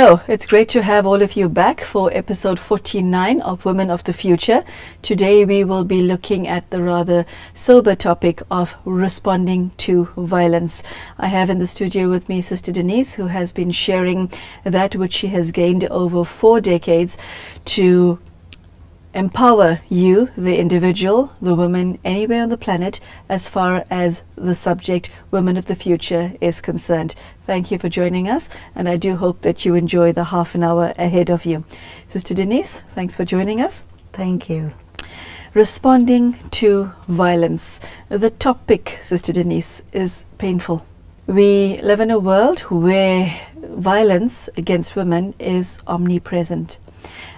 Hello, it's great to have all of you back for episode 49 of Women of the Future. Today we will be looking at the rather sober topic of responding to violence. I have in the studio with me Sister Denise, who has been sharing that which she has gained over 4 decades to empower you, the individual, the woman anywhere on the planet, as far as the subject Women of the Future is concerned. Thank you for joining us, and I do hope that you enjoy the half an hour ahead of you. Sister Denise, thanks for joining us. Thank you. Responding to violence. The topic, Sister Denise, is painful. We live in a world where violence against women is omnipresent.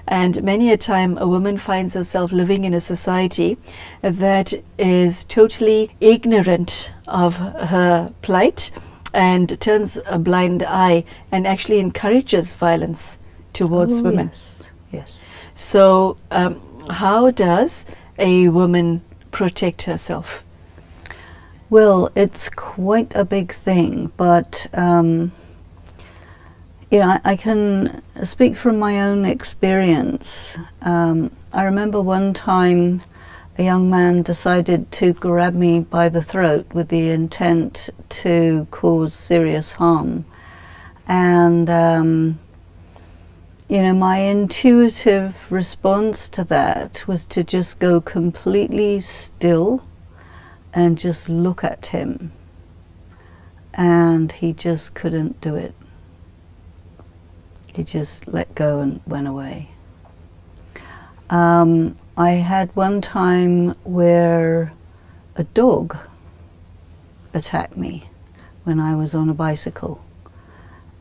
And many a time a woman finds herself living in a society that is totally ignorant of her plight and turns a blind eye and actually encourages violence towards women. Yes. So how does a woman protect herself? Well, it's quite a big thing, but you know, I can speak from my own experience. I remember one time a young man decided to grab me by the throat with the intent to cause serious harm. And, you know, my intuitive response to that was to just go completely still and just look at him. And he just couldn't do it. He just let go and went away. I had one time where a dog attacked me when I was on a bicycle.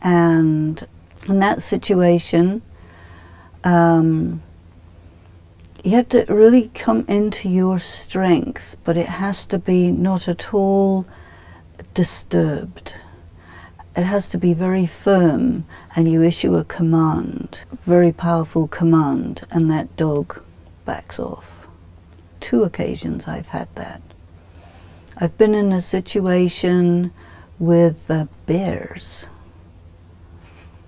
And in that situation, you have to really come into your strength, but it has to be not at all disturbed. It has to be very firm, and you issue a command, very powerful command, and that dog backs off. 2 occasions I've had that. I've been in a situation with bears.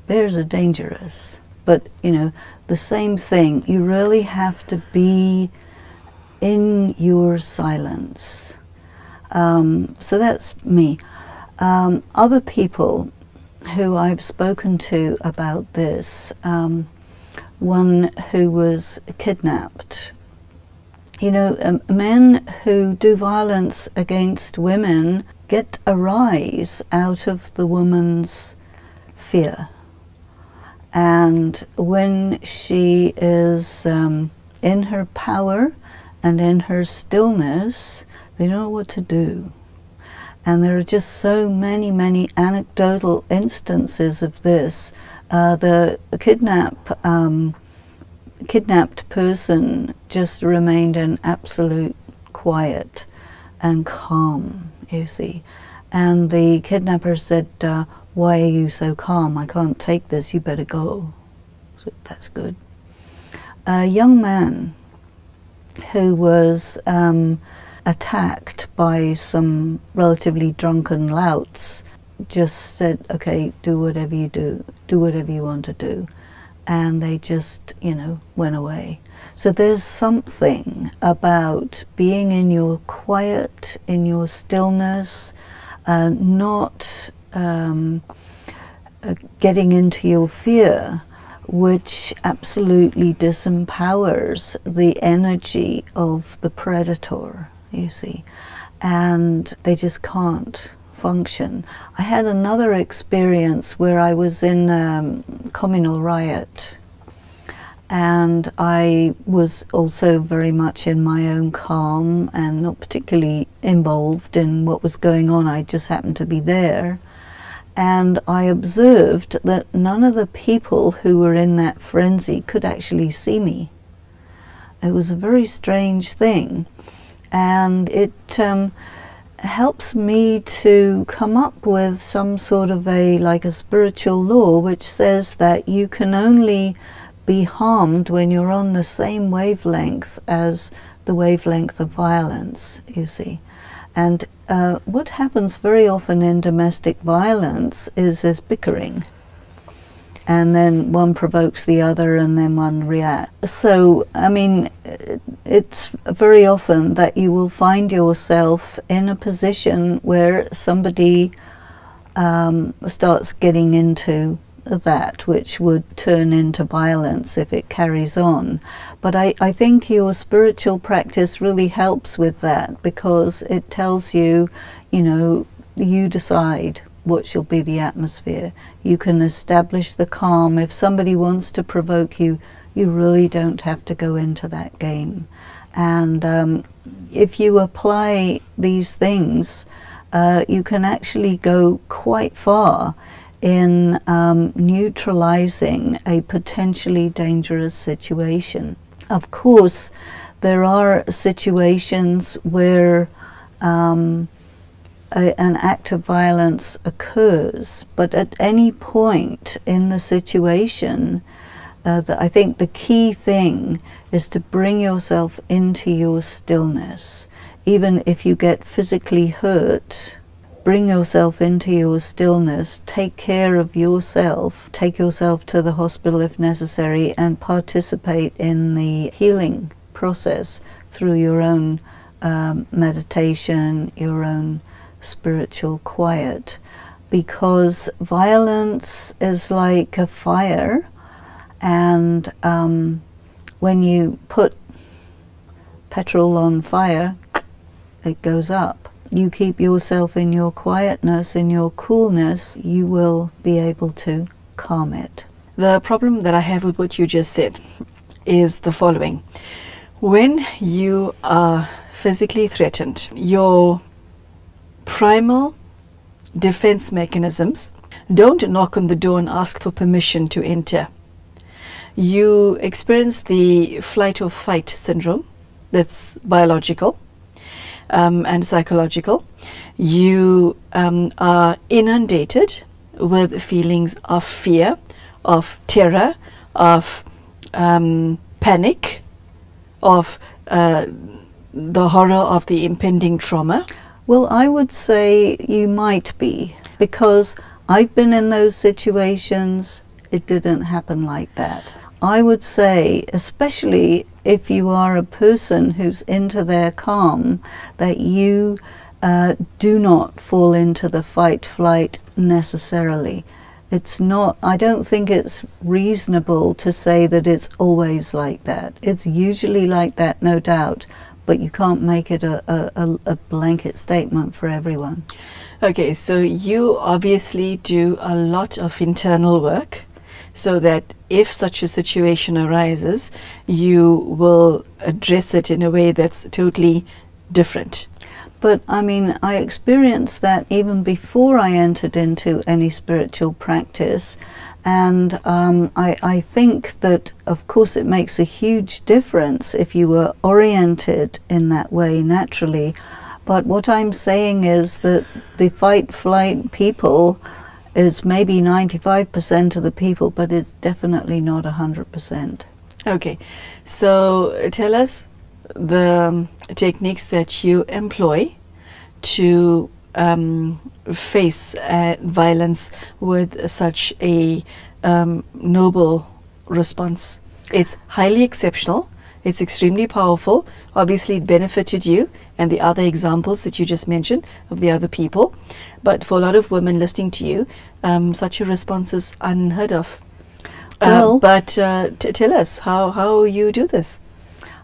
Bears are dangerous, but you know, the same thing. You really have to be in your silence. So that's me. Other people who I've spoken to about this, one who was kidnapped. You know, men who do violence against women get a rise out of the woman's fear. And when she is in her power and in her stillness, they don't know what to do. And there are just so many anecdotal instances of this. The kidnapped person just remained in absolute quiet and calm, you see. And the kidnapper said, why are you so calm? I can't take this, you better go. So that's good. A young man who was attacked by some relatively drunken louts just said, okay, do whatever you do whatever you want to do, and they just, you know, went away. So there's something about being in your quiet, in your stillness, not getting into your fear, which absolutely disempowers the energy of the predator, you see, and they just can't function. I had another experience where I was in a communal riot, and I was also very much in my own calm and not particularly involved in what was going on. I just happened to be there, and I observed that none of the people who were in that frenzy could actually see me. It was a very strange thing. And it helps me to come up with some sort of like a spiritual law which says that you can only be harmed when you're on the same wavelength as the wavelength of violence, you see. And what happens very often in domestic violence is there's bickering. and then one provokes the other, and then one reacts. So, I mean, it's very often that you will find yourself in a position where somebody starts getting into that, which would turn into violence if it carries on. But I think your spiritual practice really helps with that, because it tells you, you know, you decide what shall be the atmosphere. You can establish the calm. If somebody wants to provoke you, you really don't have to go into that game. And if you apply these things, you can actually go quite far in neutralizing a potentially dangerous situation. Of course, there are situations where an act of violence occurs, but at any point in the situation, I think the key thing is to bring yourself into your stillness. Even if you get physically hurt, bring yourself into your stillness, take care of yourself, take yourself to the hospital if necessary, and participate in the healing process through your own meditation, your own spiritual quiet. Because violence is like a fire, and when you put petrol on fire, it goes up. You keep yourself in your quietness, in your coolness, you will be able to calm it. The problem that I have with what you just said is the following. When you are physically threatened, your primal defense mechanisms don't knock on the door and ask for permission to enter. You experience the flight or fight syndrome that's biological and psychological. You are inundated with feelings of fear, of terror, of panic, of the horror of the impending trauma. Well, I would say you might be, because I've been in those situations. It didn't happen like that. I would say, especially if you are a person who's into their calm, that you do not fall into the fight-flight necessarily. It's not, I don't think it's reasonable to say that it's always like that. It's usually like that, no doubt, but you can't make it a blanket statement for everyone. Okay, so you obviously do a lot of internal work, so that if such a situation arises, you will address it in a way that's totally different. But I mean, I experienced that even before I entered into any spiritual practice, and I think that, of course, it makes a huge difference if you were oriented in that way naturally. But what I'm saying is that the fight-flight people is maybe 95% of the people, but it's definitely not 100%. Okay, so tell us the techniques that you employ to face violence with such a noble response. It's highly exceptional. It's extremely powerful. Obviously, it benefited you and the other examples that you just mentioned of the other people. But for a lot of women listening to you, such a response is unheard of. Well, but tell us how you do this.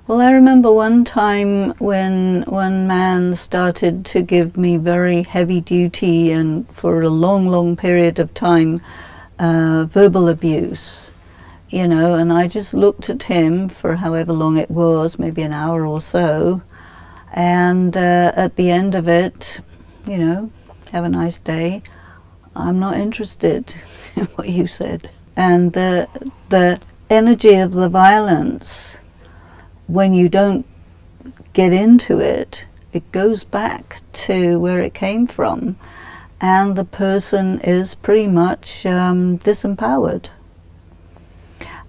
Well, I remember one time when one man started to give me very heavy duty and for a long, long period of time verbal abuse. You know, and I just looked at him for however long it was, maybe an hour or so, and at the end of it, you know, have a nice day, I'm not interested in what you said. And the energy of the violence, when you don't get into it, it goes back to where it came from, and the person is pretty much disempowered.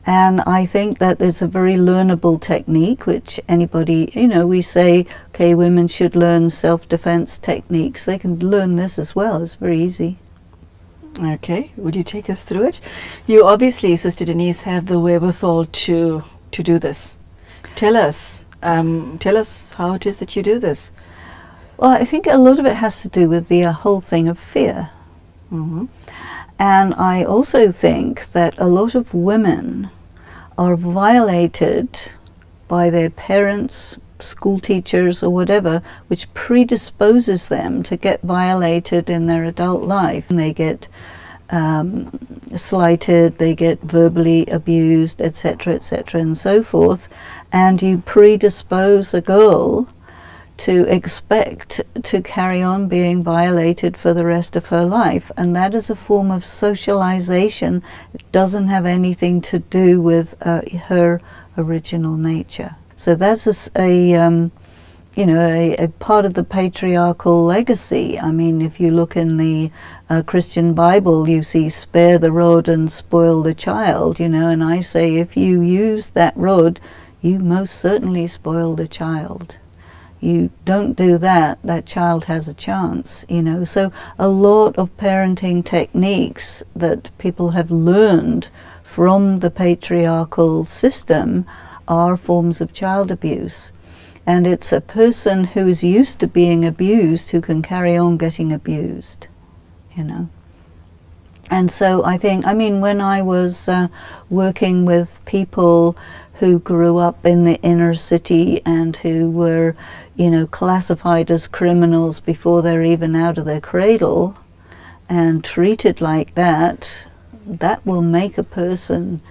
And I think that it's a very learnable technique, which anybody, you know, we say, okay, women should learn self-defense techniques. They can learn this as well. It's very easy. Okay, would you take us through it? You obviously, Sister Denise, have the wherewithal to do this. Tell us how it is that you do this. Well, I think a lot of it has to do with the whole thing of fear. Mm-hmm. And I also think that a lot of women are violated by their parents, school teachers or whatever, which predisposes them to get violated in their adult life. And they get slighted, they get verbally abused, etc., and so forth. And you predispose a girl to expect to carry on being violated for the rest of her life, and that is a form of socialization. It doesn't have anything to do with her original nature. So that's a part of the patriarchal legacy. I mean, if you look in the Christian Bible, you see spare the rod and spoil the child, and I say if you use that rod, you most certainly spoil the child. You don't do that, that child has a chance, So a lot of parenting techniques that people have learned from the patriarchal system are forms of child abuse. And it's a person who is used to being abused who can carry on getting abused, And so I think, when I was working with people who grew up in the inner city and who were, classified as criminals before they're even out of their cradle and treated like that, that will make a person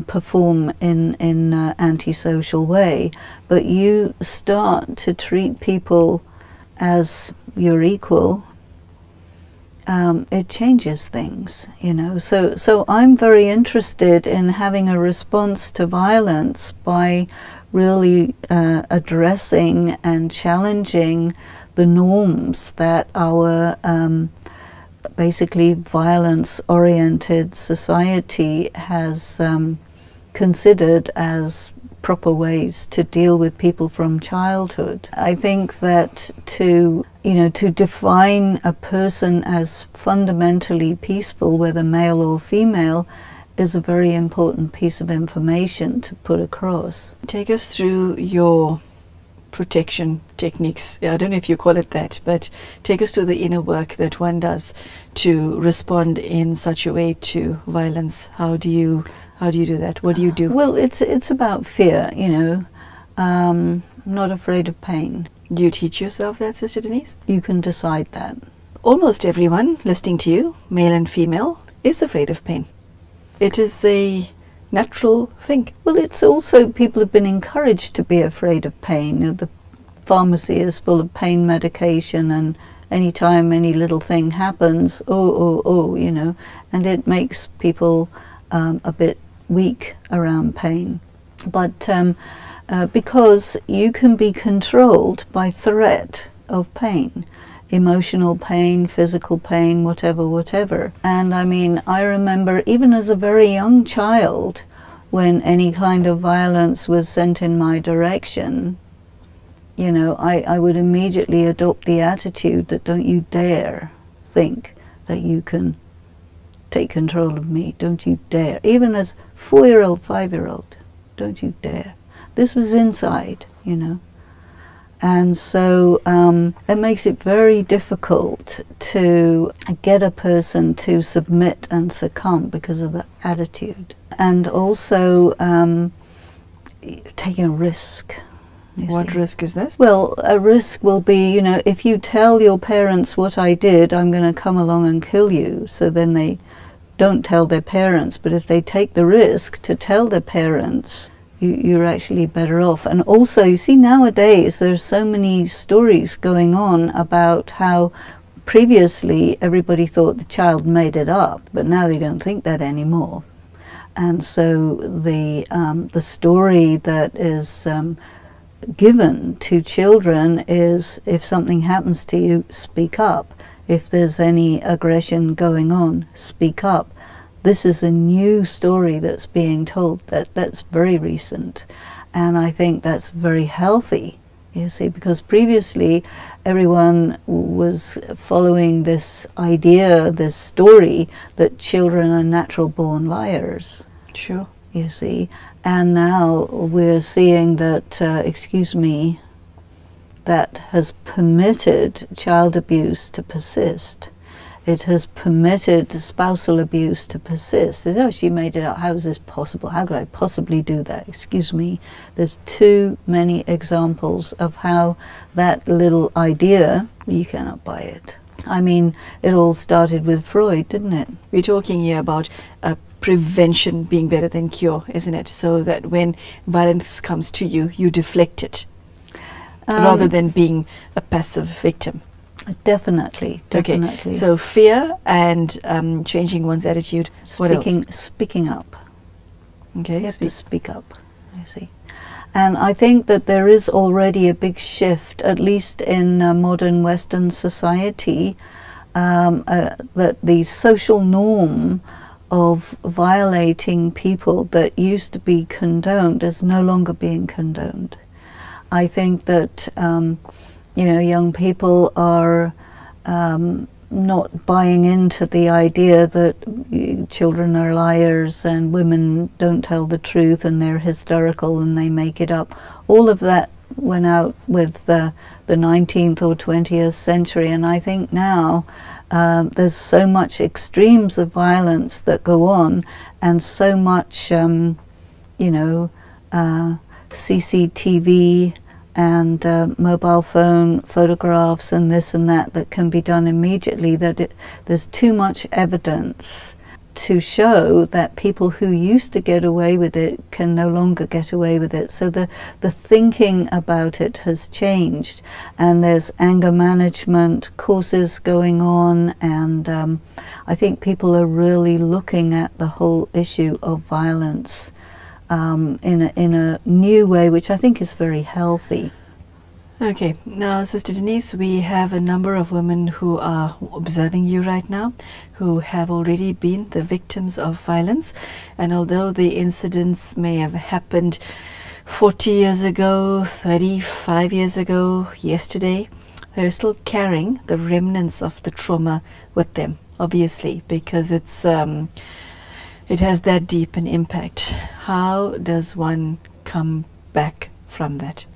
perform in an antisocial way. But you start to treat people as your equal, it changes things, So I'm very interested in having a response to violence by really addressing and challenging the norms that our basically violence-oriented society has considered as proper ways to deal with people from childhood. I think that to define a person as fundamentally peaceful, whether male or female, is a very important piece of information to put across. Take us through your protection techniques. I don't know if you call it that, but take us to the inner work that one does to respond in such a way to violence. How do you do that? What do you do? Well, it's about fear, not afraid of pain. Do you teach yourself that, Sister Denise? You can decide that. Almost everyone listening to you, male and female, is afraid of pain. It is a natural thing. Well, it's also, people have been encouraged to be afraid of pain. The pharmacy is full of pain medication, and anytime any little thing happens, and it makes people a bit weak around pain. But because you can be controlled by threat of pain, emotional pain, physical pain, whatever. And I remember even as a very young child, when any kind of violence was sent in my direction, I would immediately adopt the attitude that don't you dare think that you can take control of me. Don't you dare. Even as 4-year-old, 5-year-old, don't you dare. This was inside, And so it makes it very difficult to get a person to submit and succumb because of the attitude. And also taking a risk. What risk is this? Well, a risk will be, if you tell your parents what I did, I'm going to come along and kill you. So then they don't tell their parents. But if they take the risk to tell their parents, you're actually better off. And also, you see, nowadays there's so many stories going on about how previously everybody thought the child made it up, but now they don't think that anymore. And so the story that is given to children is, if something happens to you, speak up. If there's any aggression going on, speak up. This is a new story that's being told, that's very recent. And I think that's very healthy You see, because previously everyone was following this idea, this story, that children are natural born liars. Sure. You see, and now we're seeing that, excuse me, that has permitted child abuse to persist. It has permitted spousal abuse to persist. Oh, she made it up. How is this possible? How could I possibly do that? Excuse me. There's too many examples of how that little idea, you cannot buy it. I mean, it all started with Freud, didn't it? We're talking here about prevention being better than cure, isn't it? So that when violence comes to you, you deflect it, rather than being a passive victim. Definitely. Okay, so fear and changing one's attitude. What else? Speaking up. Okay, you have to speak up, you see. And I think that there is already a big shift, at least in modern Western society, that the social norm of violating people that used to be condoned is no longer being condoned. I think that you know, young people are not buying into the idea that children are liars and women don't tell the truth and they're hysterical and they make it up. All of that went out with the 19th or 20th century, and I think now there's so much extremes of violence that go on, and so much, you know, CCTV and mobile phone photographs and this and that can be done immediately, that there's too much evidence to show that people who used to get away with it can no longer get away with it. So the thinking about it has changed, and there's anger management courses going on, and I think people are really looking at the whole issue of violence in a new way, which I think is very healthy. Okay, now Sister Denise, we have a number of women who are observing you right now, who have already been the victims of violence, and although the incidents may have happened 40 years ago, 35 years ago, yesterday, they're still carrying the remnants of the trauma with them, obviously, because it's it has that deep an impact. How does one come back from that?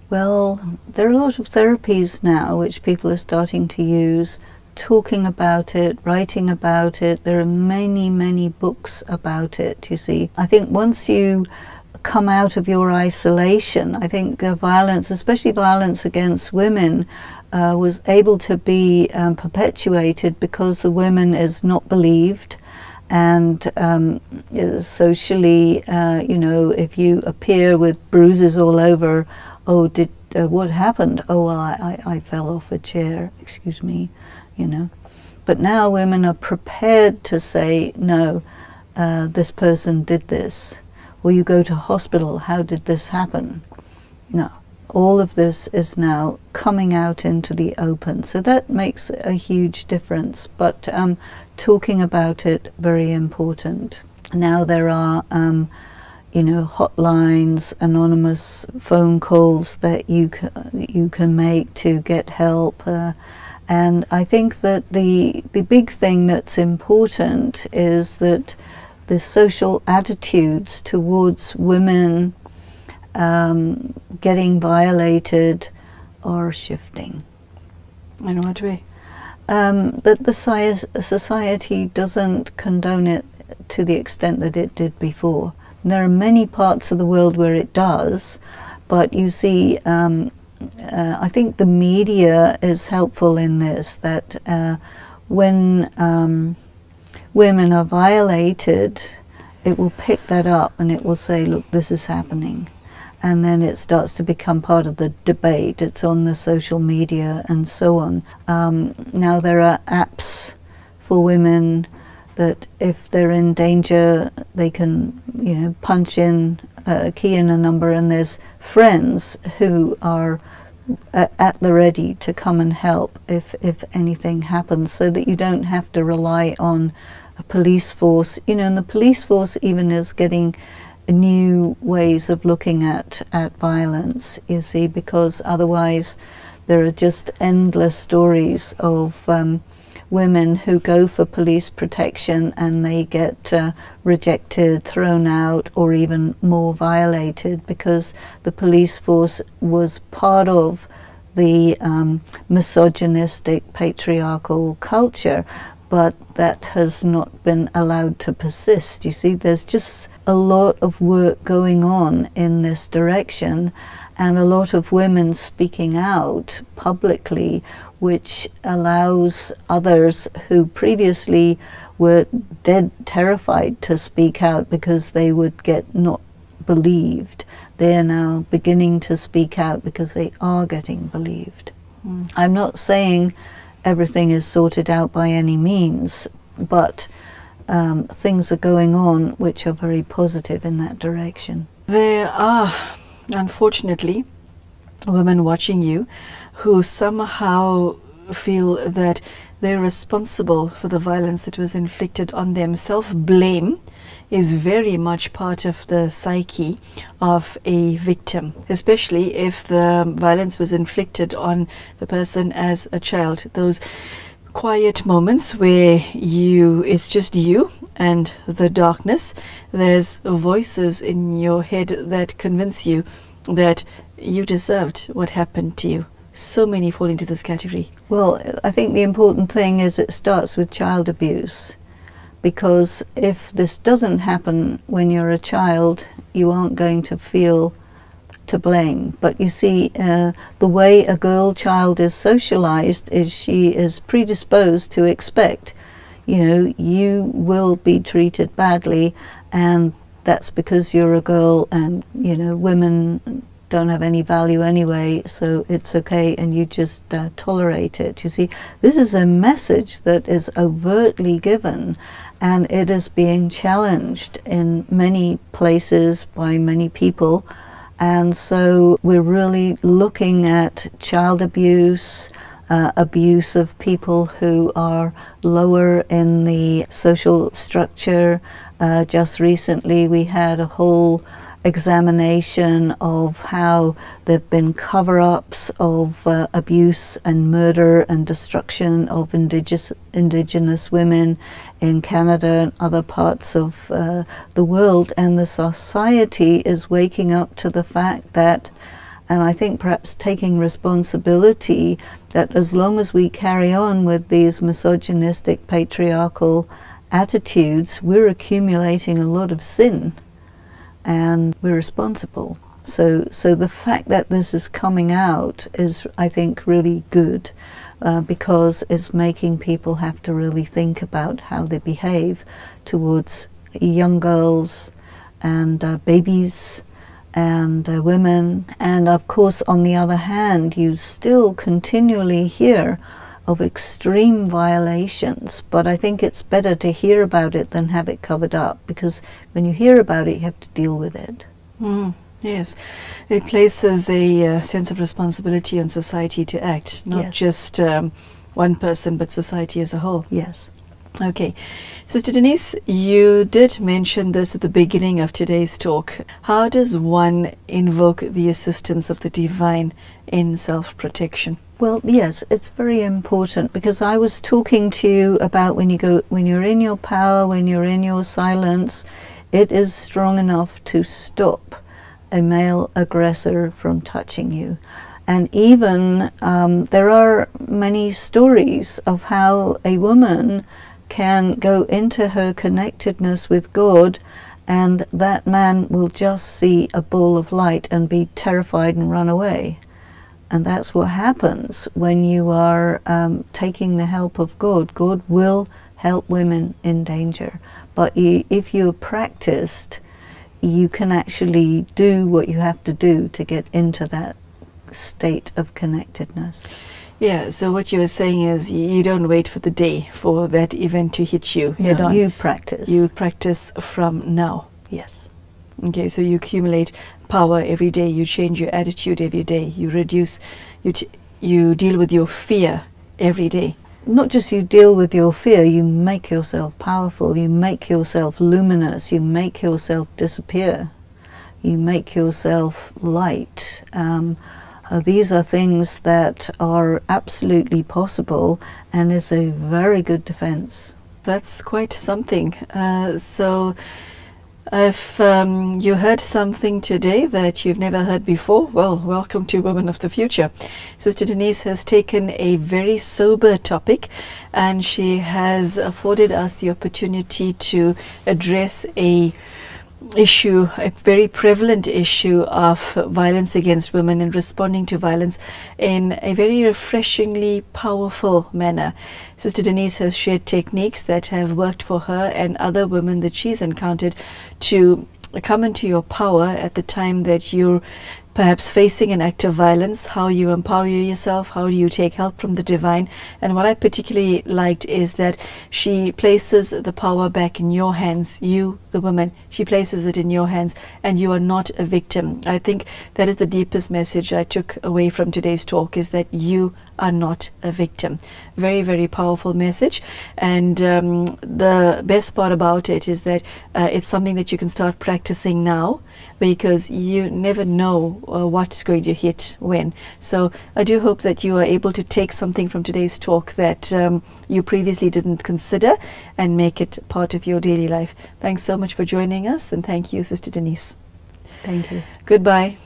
Well, there are a lot of therapies now which people are starting to use, talking about it, writing about it. There are many, many books about it, you see. I think once you come out of your isolation, I think violence, especially violence against women, was able to be perpetuated because the women is not believed. And socially, you know, if you appear with bruises all over, oh, what happened? Oh, well, I fell off a chair, excuse me, you know. But now women are prepared to say, no, this person did this. Or you go to hospital, how did this happen? No. All of this is now coming out into the open, so that makes a huge difference. But talking about it, very important. Now there are, you know, hotlines, anonymous phone calls that you can make to get help, and I think that the big thing that's important is that the social attitudes towards women getting violated are shifting. In what way? That the society doesn't condone it to the extent that it did before. And there are many parts of the world where it does, but you see, I think the media is helpful in this, that when women are violated, it will pick that up and it will say, look, this is happening. And then it starts to become part of the debate. It's on the social media and so on. Now there are apps for women that if they're in danger, they can, you know, punch in, key in a number, and there's friends who are at the ready to come and help if anything happens, so that you don't have to rely on a police force. You know, and the police force even is getting new ways of looking at violence, you see, because otherwise there are just endless stories of women who go for police protection and they get rejected, thrown out, or even more violated because the police force was part of the misogynistic patriarchal culture, but that has not been allowed to persist. You see, there's just a lot of work going on in this direction, and a lot of women speaking out publicly, which allows others who previously were dead terrified to speak out because they would get not believed. They are now beginning to speak out because they are getting believed. I'm not saying everything is sorted out by any means, but things are going on which are very positive in that direction. There are, unfortunately, women watching you who somehow feel that they're responsible for the violence that was inflicted on them. Self-blame is very much part of the psyche of a victim, especially if the violence was inflicted on the person as a child. Those quiet moments where it's just you and the darkness, there's voices in your head that convince you that you deserved what happened to you. So many fall into this category. Well, I think the important thing is it starts with child abuse, because if this doesn't happen when you're a child, you aren't going to feel to blame. But you see, the way a girl child is socialized is she is predisposed to expect, you will be treated badly, and that's because you're a girl, and women don't have any value anyway, so it's okay, and you just tolerate it. You see, this is a message that is overtly given, and it is being challenged in many places by many people. And so we're really looking at child abuse, abuse of people who are lower in the social structure. Just recently we had a whole examination of how there have been cover-ups of abuse and murder and destruction of indigenous women in Canada and other parts of the world, and the society is waking up to the fact that, and I think perhaps taking responsibility, that as long as we carry on with these misogynistic patriarchal attitudes, we're accumulating a lot of sin, and we're responsible. So the fact that this is coming out is, I think, really good, because it's making people have to really think about how they behave towards young girls and babies and women. And of course, on the other hand, you still continually hear of extreme violations, but I think it's better to hear about it than have it covered up, because when you hear about it, you have to deal with it. Yes, it places a sense of responsibility on society to act, not just one person, but society as a whole. Yes. Okay. Sister Denise, you did mention this at the beginning of today's talk. How does one invoke the assistance of the divine in self-protection? Well, yes, it's very important, because I was talking to you about when you're in your power, when you're in your silence, it is strong enough to stop a male aggressor from touching you. And even there are many stories of how a woman can go into her connectedness with God, and that man will just see a ball of light and be terrified and run away. And that's what happens when you are taking the help of God. God will help women in danger. But if you're practiced, you can actually do what you have to do to get into that state of connectedness. Yeah, so what you were saying is you don't wait for the day for that event to hit you. No, you practice. You practice from now. Yes. Okay, so you accumulate power every day, you change your attitude every day, you reduce, you deal with your fear every day. Not just you deal with your fear, you make yourself powerful, you make yourself luminous, you make yourself disappear. you make yourself light. These are things that are absolutely possible and is a very good defense. That's quite something. So if you heard something today that you've never heard before, well, welcome to Women of the Future. Sister Denise has taken a very sober topic and she has afforded us the opportunity to address a very prevalent issue of violence against women and responding to violence in a very refreshingly powerful manner. Sister Denise has shared techniques that have worked for her and other women that she's encountered to come into your power at the time that you're perhaps facing an act of violence, how you empower yourself, how do you take help from the divine. And what I particularly liked is that she places the power back in your hands, you, the woman. She places it in your hands and you are not a victim. I think that is the deepest message I took away from today's talk, is that you are not a victim. Very, very powerful message. And the best part about it is that it's something that you can start practicing now, because you never know what's going to hit when. So I do hope that you are able to take something from today's talk that you previously didn't consider and make it part of your daily life. Thanks so much for joining us, and thank you, Sister Denise. Thank you. Goodbye.